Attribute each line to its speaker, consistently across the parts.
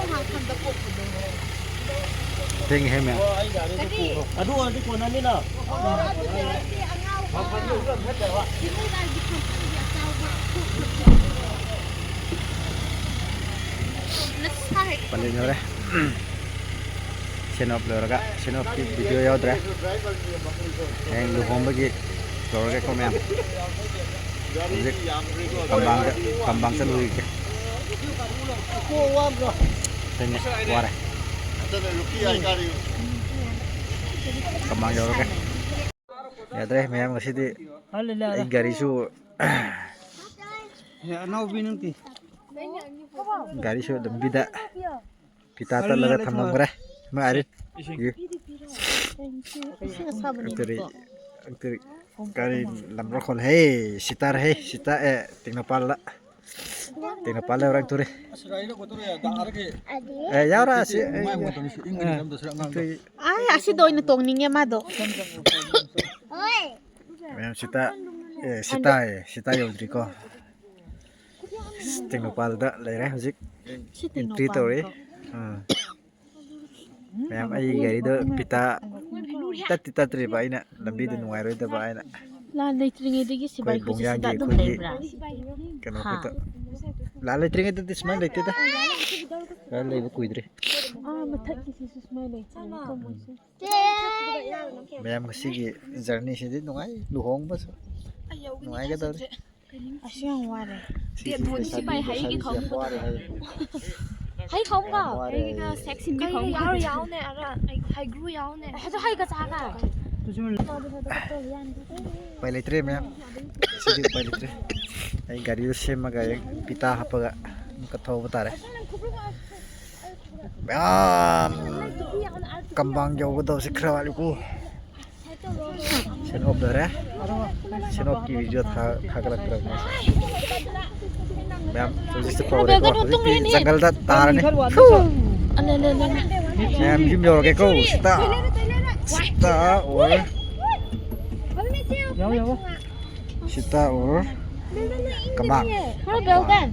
Speaker 1: 맘. Ting hay mẹ.
Speaker 2: Aduh, di kono ni lah.
Speaker 1: Paling nữa đấy. Xin hộp rồi các, xin hộp cái video yêu đấy. Anh lưu home bagi, rồi cái comment. Kambang sendiri. Tengok, wah deh. Kambang jauh kan? Ya deh, memang masih di garisu.
Speaker 2: Ya, nau binti.
Speaker 1: Garisu dembida. Kita terlalu tamam bereh. Maarit. Anteri kari lamro khol hey sitar tingna pala orang turi yaura si
Speaker 3: ay asi doy na tong ninge mado
Speaker 1: mem sita yodriko tingna palda lere hujik intritori mem ai gari do pita tri ba ina lambi du nuai roi da ba ina
Speaker 3: la nei tringe digi si bai ko si da dum lebra
Speaker 1: kano pita la le tringe da disma le tita la le bu kuidre
Speaker 3: mathak ki si smai le ko mo si
Speaker 1: mem sigi journey si di nuai luhong ba so nuai ga da
Speaker 3: asyang ware
Speaker 4: tiệm muốn si bai hai cái không hay không có cái sex sim cái không yao nè hay gru yao nè hay cái cha cả
Speaker 1: pai le tre mem sigi pai le tre ai gari sema ga pita hapaga katho batare mem kambang jauh do sikra waliku sen op dare sen op ki video tha kala kra mem so power ko jungle da tar ne mem jim yo ke ko sita or sita or kambang
Speaker 3: ha bel kan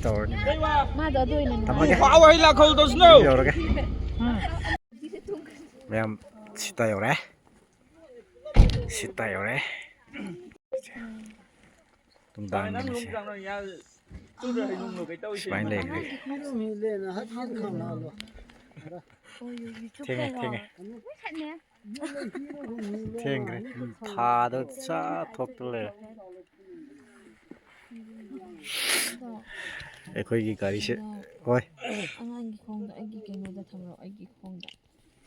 Speaker 1: tor ni
Speaker 3: ma do doi na
Speaker 1: tamage
Speaker 2: Awai lah kau tu snow.
Speaker 1: yo ke mem sita yo re tum dang ni se Smile lên đi. Thiên cái thà đó xa thuộc lên. Ê khơi gì cả đi chứ. Ôi.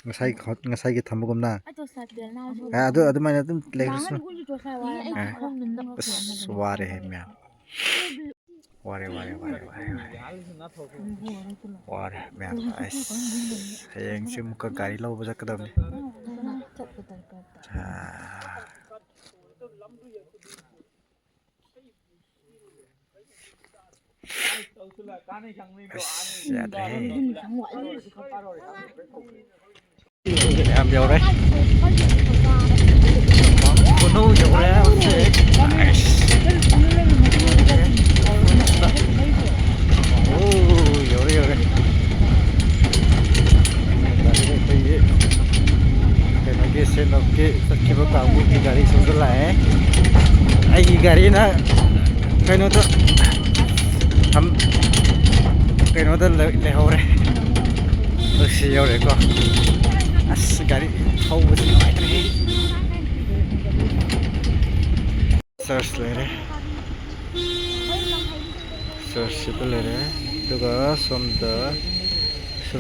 Speaker 1: Ngasay cái thầm bông na. Ado mana tu lagi tu. Suara hemnya. Ware man hayang si muka gari lau baca kedam ni ya deh ambil deh penuh jauh deh Sen oke kita tahu di garis sebelah Ai garis na kaino to kaino to lehore siyo re ko as garis thau basi ai tre search lere search to lere to ga som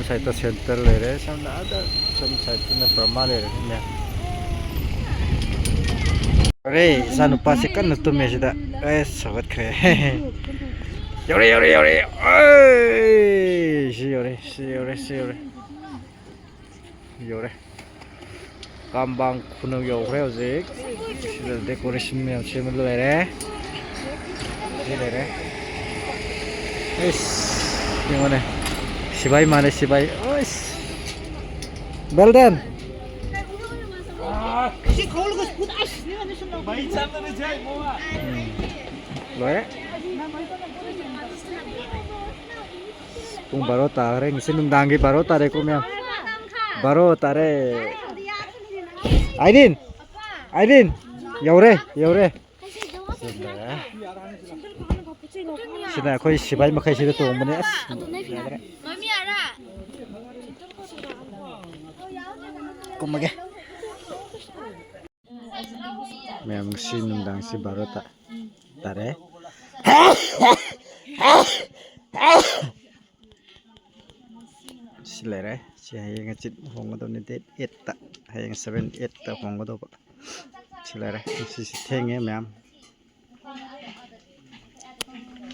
Speaker 1: site center lere som ada som site na formal lere nya Ore, sanu pasikan nutu mesida. Sobat kre. Yore. Yore. Kambang kuno yore ozik. Sudah decoration me semua lere. Lere. Gimana? Sibai mana sibai? Well done. Loi pung baro ta re ngisi nungdang gi baro ta re ko mya baro ta re Aidin yaure sina khoi sibai makhai sida tong mane as
Speaker 4: Nói mi ara.
Speaker 1: kumage mem si nungdang si baro ta tare silere si hayang chit hongodo ni date 8 ta hayang 7 8 ta hongodo ba silere si thenge mem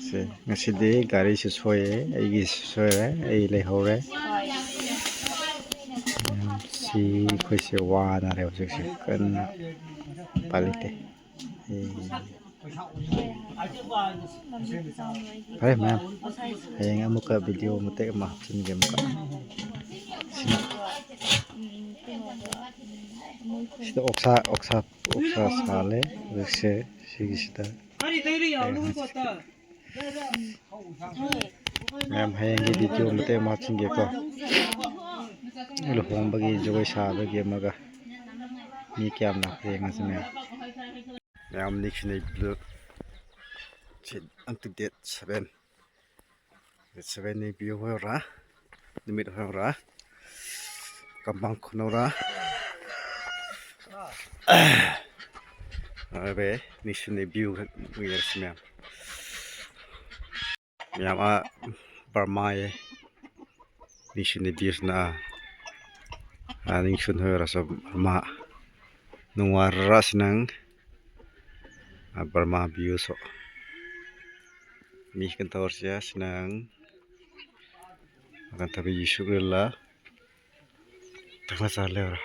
Speaker 1: se ngasi de gari si soye ai soye ai le hore si khoi se wa na re se kan palite Hai ma'am. Hayang amuka video mute ma chin game ka. Sida oksa sale vekse sigisita. Ma'am hayang gi video mute ma chin ge ko. Lo hong bagi joy sa bagi maga. Ni kyam na hayang asme. Ma'am dictionary blue up to date 7 ni view hora limit hora kambang khonora abe ni view yer smem yama Burma ye ni view na aning shun hora so Burma nuwar rasnang Burma view so mi kantor sia senang akan tapi syukurlah tengah sale ora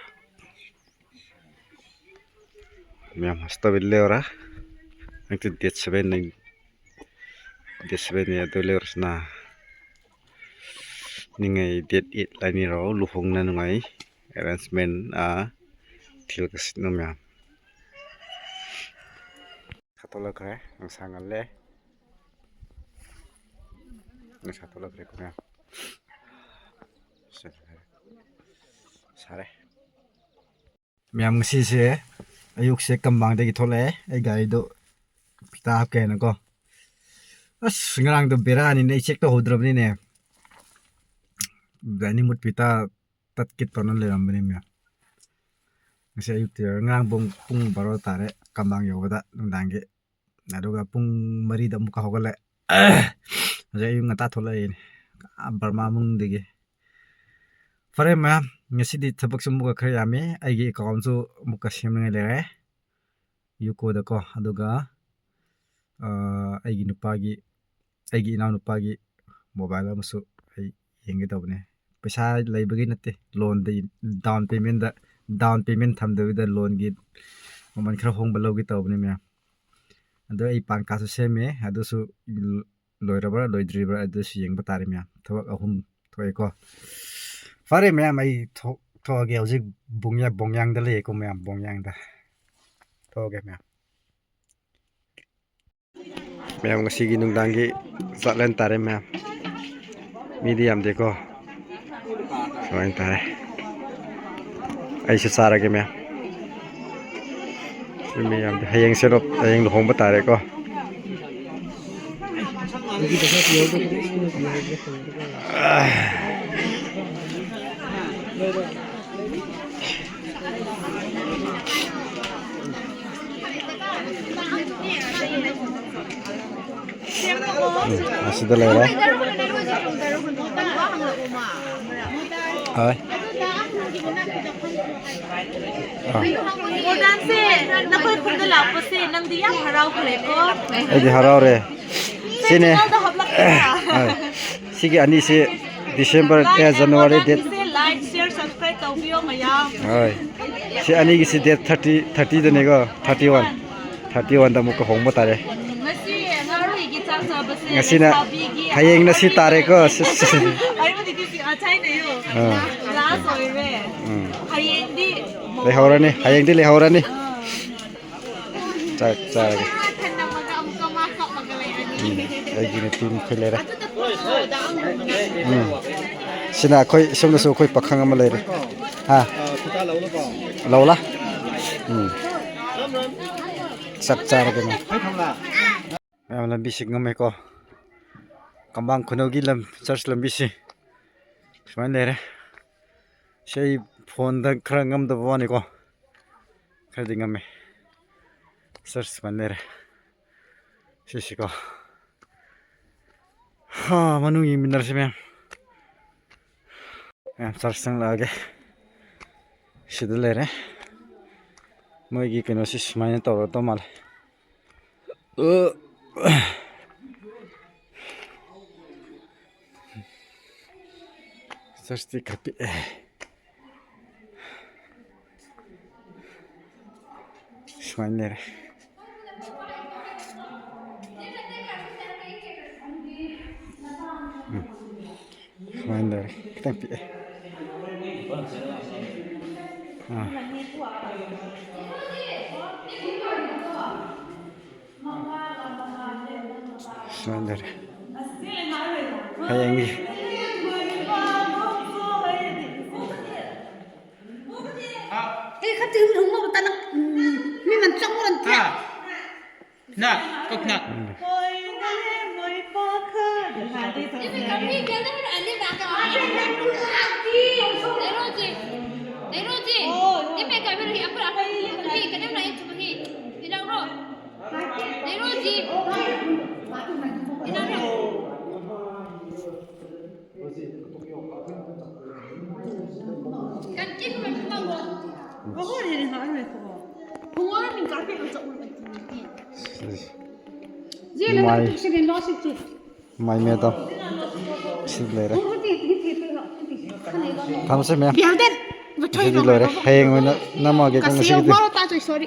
Speaker 1: mi am stabil le ora nanti date 7 ya dole orsna ningai date 8 lani ro luhong na ngai arrangement a thil kas nomya khatola kre ang sangalle satu lagi rekomnya sare miam ngsi se ayuk se kambang de gi thole ai gari do pita ke na ko as ngrang do berani nei check to hodrob ni ne gani mut pita tat kit tonon le ram ni mya ngsi ayuk te ngrang pung baro tare kambang yo da nang ge aduga pung mari da muka hogale Jadi yung ngata thola ini Burma mung dige Fare ma ngasi di thabak sumuga khare yame aigi account su muka semne lere yuko da ko aduga aigi nupagi aigi ina nupagi mobile amusu ai yenge dabne paisa laibagi natte loan de down payment thamde da loan gi man khara hong balogi tabne me ado ai pan ka su seme ado su loirabra loidribra adu siyeng batari mya thawak ahum thoi ko fare mya mai thoge hojik bongyang da le ko mya bongyang da thoge mya ngasi gi nungdang gi zatlen tare mya medium de ko soin tare ai se sara ge mya medium de hayeng serop hayeng lohong batare ko Masih ada lagi. Hai.
Speaker 3: Odan se nakoi khunda lapo se nang dia harau khre ko
Speaker 1: Di harau re. Sini. Sigi ani se December January date.
Speaker 3: like share subscribe tau bio mayam
Speaker 1: Hai. Si ani gi si date 30 da ne go 31 da mu ko hong ba tare.
Speaker 3: ngasi ngaru gi chang sa base
Speaker 1: Ngasi na hayeng na si tare ko.
Speaker 3: ai ma di si achai ne yo la soi re hayeng di mo
Speaker 1: Lehorani, hayang di lehorani. Cak cak. Lagi ni tim khilera. Sina khoi somna so khoi pakhang ama lere. Ha. Laula. Cak cak ke na. Am lam bisik ngame ko. Kambang khonogi lam church lam bisi. Sman lere. Sei phone da khra ngam da bani ko. Khadi ngame. Church man lere. Sisi ko. Ha manungi minar semem. Church sang lage. Sidulere. Moigi kenosis main to mal. Sasti kapi. Şmanlere. Şmanlere. Kapi. Şmanlere. Hayangi.
Speaker 5: Khách chứ không có ta nó nhưng mà trong lần kia
Speaker 2: nè cốc nè
Speaker 1: Mai mẹ tao. Xin lỗi đấy. Tham sẽ mẹ.
Speaker 5: Biar den.
Speaker 1: Xin lỗi đấy. Hay người nó mà cái con
Speaker 5: Kasih
Speaker 1: gì
Speaker 5: orang tahu sorry.